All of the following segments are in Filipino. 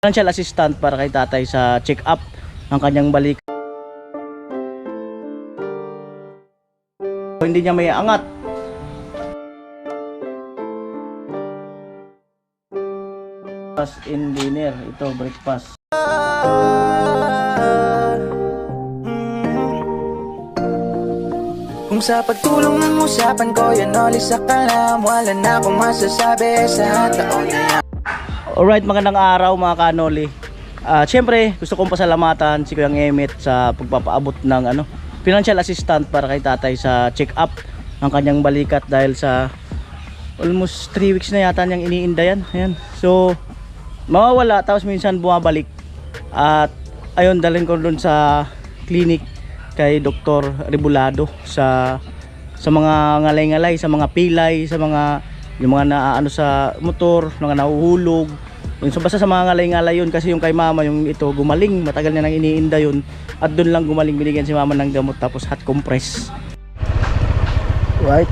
Financial assistant para kay tatay sa check-up ng kanyang balik. Hindi niya may angat. Breakfast in dinner. Ito, breakfast. Kung sa pagtulong ng usapan ko, yan ulit sa kalam. Wala na akong masasabi sa taon na. Alright, magandang araw mga kanoli. Siyempre, gusto kong pasalamatan si Kuyang Emmet sa pagpapaabot ng financial assistant para kay tatay sa check-up ng kanyang balikat dahil sa almost 3 weeks na yata niyang iniinda yan. Ayan. So, mawawala tapos minsan bumabalik. At ayun, dalhin ko doon sa clinic kay Dr. Rebulado sa mga ngalay-ngalay, sa mga pilay, sa mga yung mga naano sa motor, mga nahuhulog. Yun, so basta sa mga ngalay-ngalay yun, kasi yung kay mama, yung ito gumaling, matagal na nang iniinda yun. At doon lang gumaling, binigyan si mama ng gamot tapos hot compress. Right.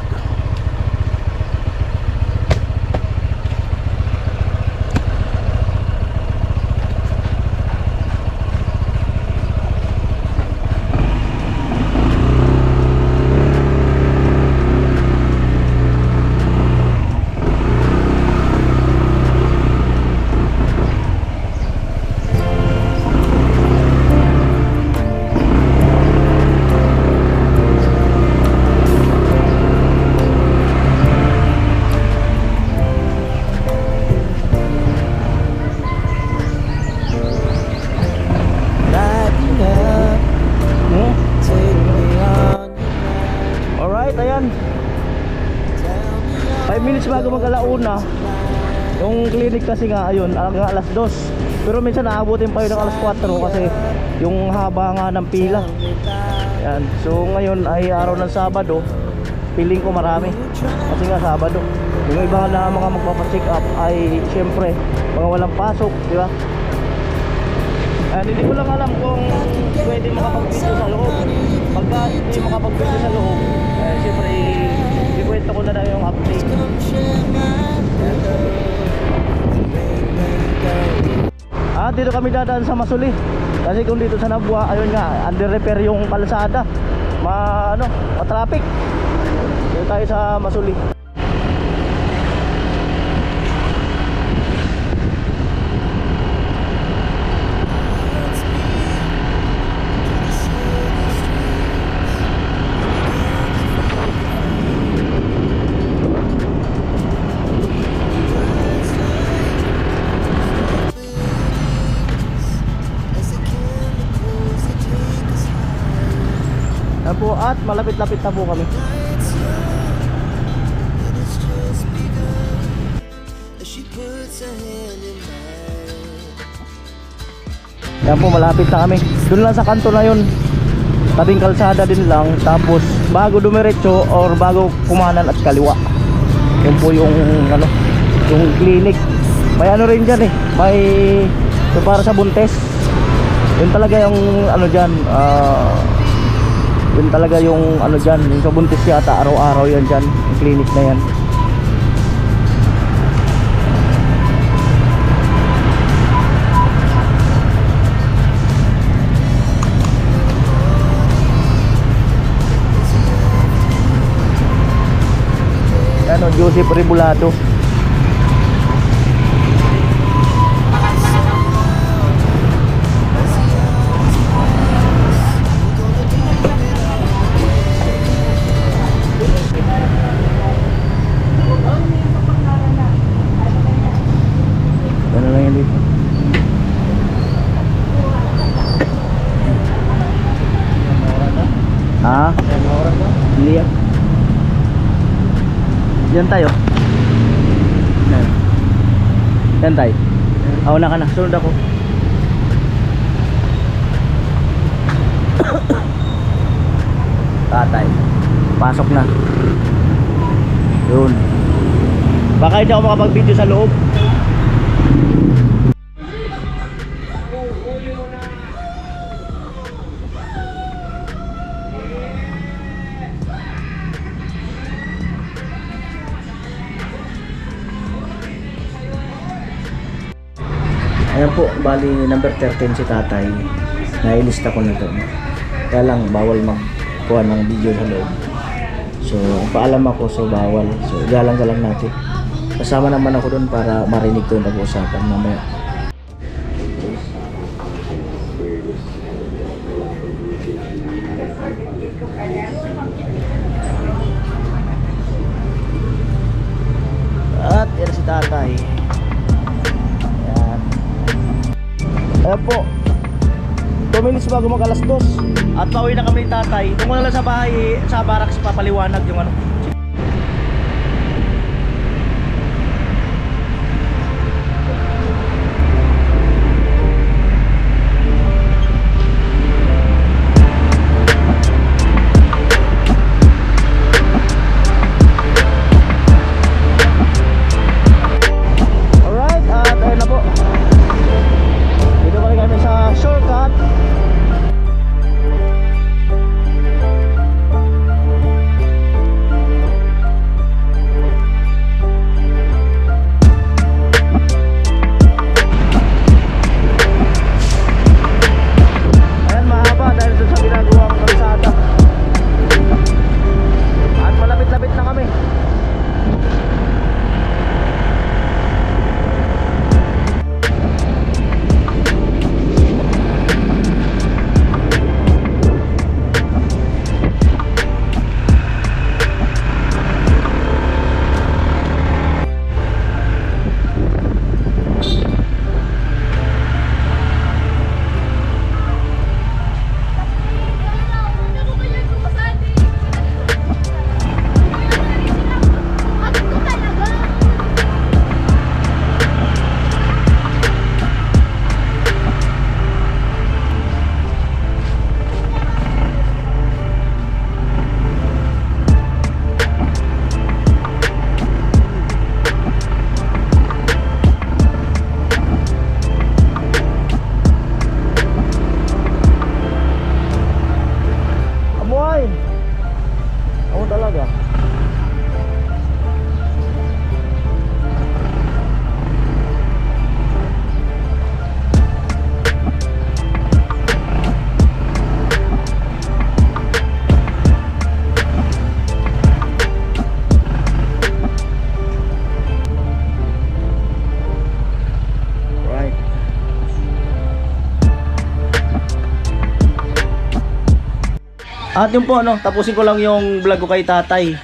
Ayan, 5 minutes bago mag-alauna yung clinic kasi nga, ayun, hanggang alas 2. Pero minsan naabutin pa yun ng alas 4 kasi yung haba nga ng pila. Ayan. So ngayon ay araw ng Sabado, feeling ko marami kasi nga Sabado. Yung iba na mga magpapacheck up ay syempre mga walang pasok, di ba? Hindi ko lang alam kung pwede makapag-video sa loob. Pagka hindi makapag-video sa loob, siyempre ikwento ko na lang yung update. Dito kami dadaan sa Masuli. Kasi kung dito sa Nabua, ayun nga, under repair yung kalsada. Ma-traffic. Dito tayo sa Masuli. Po, at malapit-lapit na po kami. Yan po, malapit na kami. Doon lang sa kanto na yun, tabing kalsada din lang. Tapos bago dumiretso or bago kumanan at kaliwa, yun po yung yung clinic. May rin dyan may so para sa buntes. Yun talaga yung dyan, yun talaga yung dyan, yung sa buntis yata, araw-araw yan dyan, yung clinic na yan. Yan o, Joseph Rebulado. Hindi yan. Diyan tayo. Yan tayo. Una ka na, sunod ako. Tatay, pasok na. Yun. Baka hindi ako makapag-video sa loob. Ayan po, bali number 13 si tatay. Nailista ko na to. Kaya lang, bawal magkuha ng video sa loob. So, paalam ako, so bawal. So, galang-galang natin. Kasama naman ako doon para marinig ko yung pag-uusapan mamaya. At yan si tatay. Ayan. Ayan po. 2 minutes bago mag alas 2. At pauwi na kami ni tatay. Kung wala lang sa bahay, sa barracks papaliwanag yung ano. Alright, at ayun na po. Dito pa rin kami sa shortcut. Ayan, mahaba dahil doon sa ginagawang kalsada. At malapit-lapit na kami. Amoy! Ako talaga. Right. At yun po, ano, tapusin ko lang yung vlog ko kay tatay.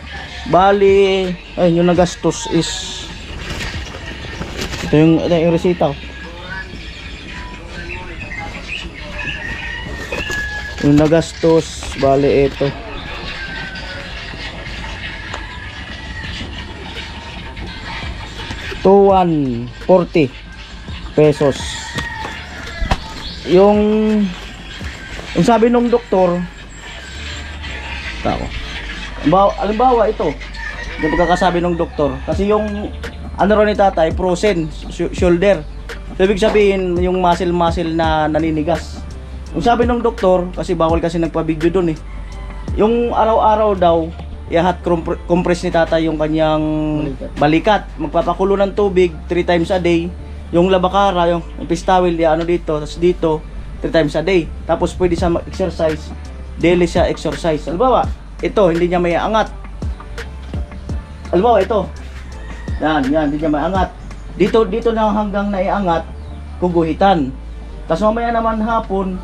Bali, ayun, yung nagastos is ito yung resita ko. Yung nagastos, bali ito. ₱2,140 pesos. Yung sabi nung doktor, tako. Halimbawa ito, yung pagkakasabi ng doktor, kasi yung ano rin ni tatay, frozen shoulder. So, ibig sabihin yung muscle na naninigas. Yung sabi ng doktor, kasi bawal kasi nagpa-video dun eh. Yung araw-araw daw, i-hot compress ni tatay yung kanyang balikat. Magpapakulo ng tubig 3 times a day. Yung labakara, yung pistawil, ano dito, tapos dito 3 times a day. Tapos pwede siya mag-exercise, daily siya exercise. Halimbawa, ito, hindi niya may angat. Halimbawa, ito. Yan, hindi niya may angat. Dito na hanggang naiangat, kuguhitan. Tapos mamaya naman hapon,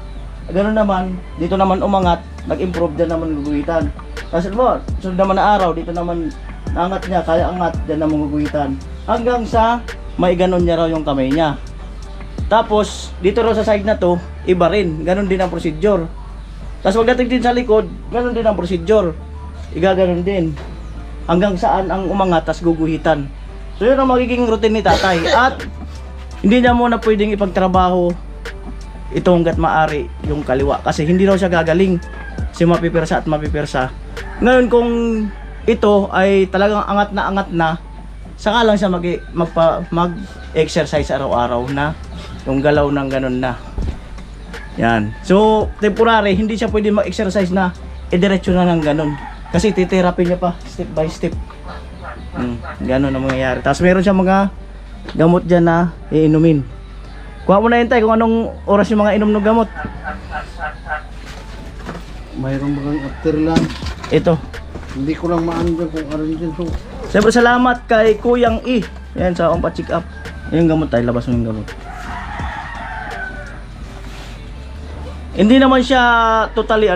ganoon naman, dito naman umangat, nag-improve din naman guguhitan. Tapos halimbawa, sunod naman na araw, dito naman naangat niya, kaya angat, dyan naman guguhitan. Hanggang sa may ganon niya raw yung kamay niya. Tapos, dito raw sa side na to, iba rin. Ganon din ang procedure. Tapos pagdating din sa likod, ganon din ang procedure. Igaganon din. Hanggang saan ang umangat, tas guguhitan. So yun ang magiging routine ni tatay. At hindi niya muna pwedeng ipagtrabaho itong hanggat maaari yung kaliwa. Kasi hindi raw siya gagaling. Kasi mapipirsa at mapipirsa. Ngayon kung ito ay talagang angat na, saka lang siya mag-exercise araw-araw na yung galaw ng ganon na. Yan. So, temporary, hindi siya pwede mag-exercise na diretso na ng ganon. Kasi titherapy niya pa, step by step. Ganon ang mangyayari. Tapos meron siya mga gamot dyan na iinumin. Kuha mo na yun tayo kung anong oras yung mga inom ng gamot. Mayroon bagang after lunch. Ito. Hindi ko lang maano dyan kung ano dyan. So, Siyempre salamat kay Kuyang E. Yan sa akong pa-check up. Yung gamot tayo, labas mo yung gamot. Hindi naman siya totally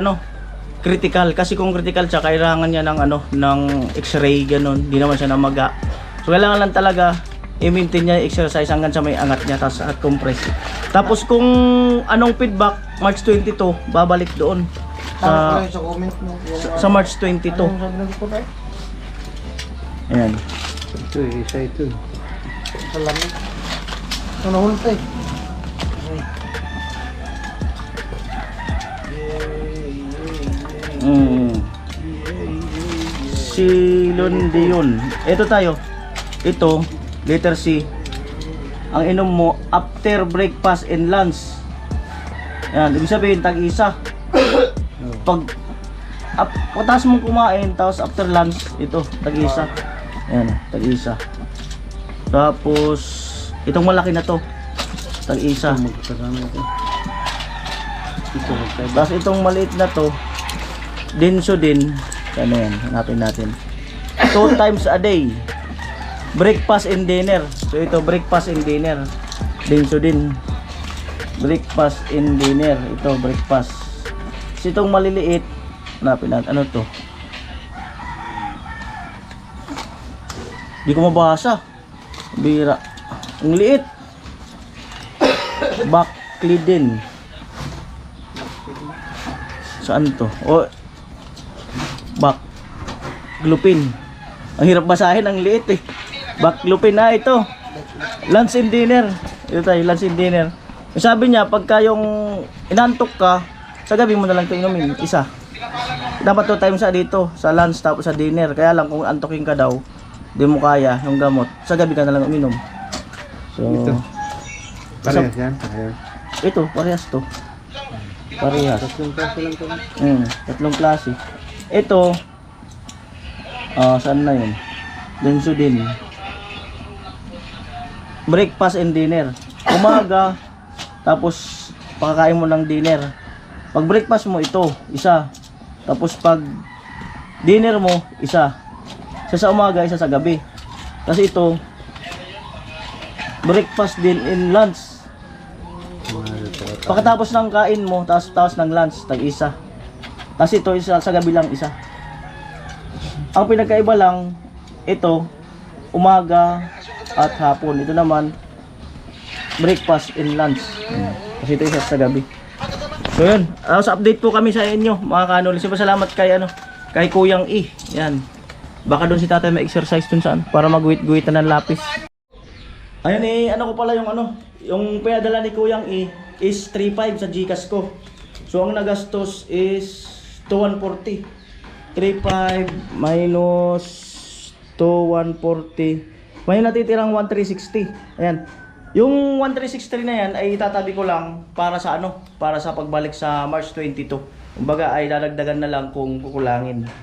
critical kasi kung critical siya kailangan niya ng ng x-ray ganun. Hindi naman siya namaga. So kailangan lang talaga i-maintain niya yung exercise hanggang sa may angat niya tapos at compress. Tapos kung anong feedback March 22 babalik doon tama sa ko lang sa comment mo. sa March 22. Anong sabi ko tayo? Ayan. Ito eh, isa ito eh. Salamit. Ano hulog tayo? Si Londion. Ito tayo. Ito, letter C. Ang inom mo after breakfast and lunch. Yan, ibig sabihin tag-isa. Pagkatapos mong kumain, tapos after lunch, ito, tag-isa. Yan, tag-isa. Tapos, itong malaki na to, tag-isa. Magkasama ito. Ito magkaiba. Tapos itong maliit na to, Denso din. Ano yan, hanapin natin. 2 times a day. Breakfast and dinner. So ito, breakfast and dinner. Denso din. Breakfast and dinner. Ito, breakfast. So itong maliliit, hanapin natin. Ano to? Di ko mabasa. Bira. Ang liit. Baclidin. Saan to? O, Baclupin. Ang hirap basahin, ang liit eh. Baclupin na ito. Lunch and dinner. Ito tayo, lunch and dinner. Sabi niya, pagka yung inantok ka, sa gabi mo na lang ito inumin, isa. Dapat 2 times sa dito, sa lunch tapos sa dinner. Kaya lang kung antokin ka daw, di mo kaya yung gamot, sa gabi ka na lang uminom. So, Ito. Parehas yan? Parehas. ito, parehas to. Parehas. Tatlong kaso lang ito. Tatlong klase. Ito, saan na yun? Denso din. Breakfast and dinner. Umaga, tapos pakakain mo ng dinner. Pag breakfast mo, ito, isa. Tapos pag dinner mo, isa. Isa sa umaga, isa sa gabi. Kasi ito, breakfast din in lunch. Pagkatapos ng kain mo, tapos ng lunch, tag-isa. Tapos ito, isa sa gabi lang, isa. Ang pinagkaiba lang, ito, umaga at hapon. Ito naman, breakfast and lunch. Kasi ito isa sa gabi. So yun, sa update po kami sa inyo, mga kanol. Siyempre salamat kay Kuyang E. Yan. Baka doon si tatay may exercise dun saan, para magguhit-guhitan ng lapis. Ayun eh, ko pala yung pinadala ni Kuyang E is 3.5 sa Gcash ko. So ang nagastos is 2,140. 3.5 minus 2,140. May natitirang 1,360. Ayan. Yung 1,363 na yan ay itatabi ko lang para sa para sa pagbalik sa March 22. Kumbaga ay dadagdagan na lang kung kukulangin.